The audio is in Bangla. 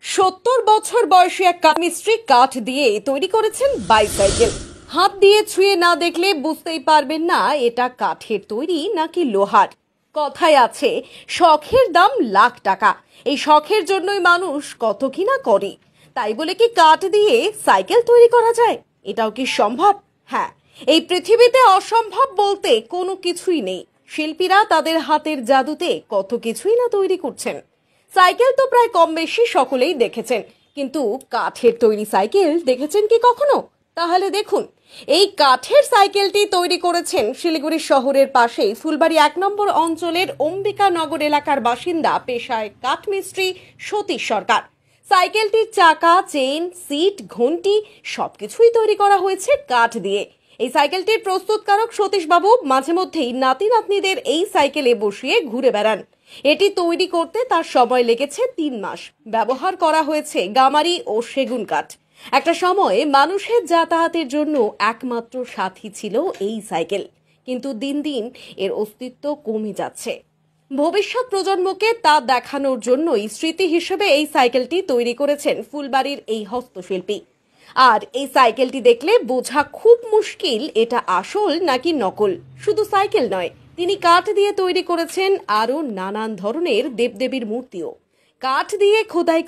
70 বছর বয়সী এক কাঠমিস্ত্রি কাঠ দিয়ে তৈরি করেছেন বাইসাইকেল। হাত দিয়ে ছুঁয়ে না দেখলে বুঝতেই পারবেন না এটা কাঠের তৈরি নাকি লোহার। কথায় আছে শখের দাম লাখ টাকা। এই শখের জন্যই মানুষ কত কিনা করে। তাই বলে কি কাঠ দিয়ে সাইকেল তৈরি করা যায়? এটাও কি সম্ভব? হ্যাঁ, এই পৃথিবীতে অসম্ভব বলতে কোনো কিছুই নেই। শিল্পীরা তাদের হাতের জাদুতে কত কিছুই না তৈরি করছেন। সাইকেল তো প্রায় কম বেশি সকলেই দেখেছেন, কিন্তু কাঠের তৈরি সাইকেল দেখেছেন কি কখনো? তাহলে দেখুন, এই কাঠের সাইকেলটি তৈরি করেছেন শিলিগুড়ি শহরের পাশেই ফুলবাড়ি 1 নম্বর অঞ্চলের অম্বিকানগর এলাকার বাসিন্দা পেশায় কাঠমিস্ত্রি সতীশ সরকার। সাইকেলটির চাকা, চেইন, সিট, ঘন্টি সবকিছুই তৈরি করা হয়েছে কাঠ দিয়ে। এই সাইকেলটির প্রস্তুতকারক সতীশ বাবু মাঝে মধ্যেই নাতি নাতনিদের এই সাইকেলে বসিয়ে ঘুরে বেড়ান। এটি তৈরি করতে তার সময় লেগেছে 3 মাস। ব্যবহার করা হয়েছে গামারি ও সেগুন কাঠ। একটা সময়ে মানুষের যাতায়াতের জন্য একমাত্র সাথী ছিল এই সাইকেল, কিন্তু দিন দিন এর অস্তিত্ব কমে যাচ্ছে। ভবিষ্যৎ প্রজন্মকে তা দেখানোর জন্যই স্মৃতি হিসেবে এই সাইকেলটি তৈরি করেছেন ফুলবাড়ির এই হস্তশিল্পী। আর এই সাইকেলটি দেখলে বোঝা খুব মুশকিল এটা আসল নাকি নকল। শুধু সাইকেল নয়, তিনি কাঠ দিয়ে তৈরি করেছেন আরো নানান ধরনের দেবদেবীর মূর্তিও। কাঠ দিয়ে খোদাই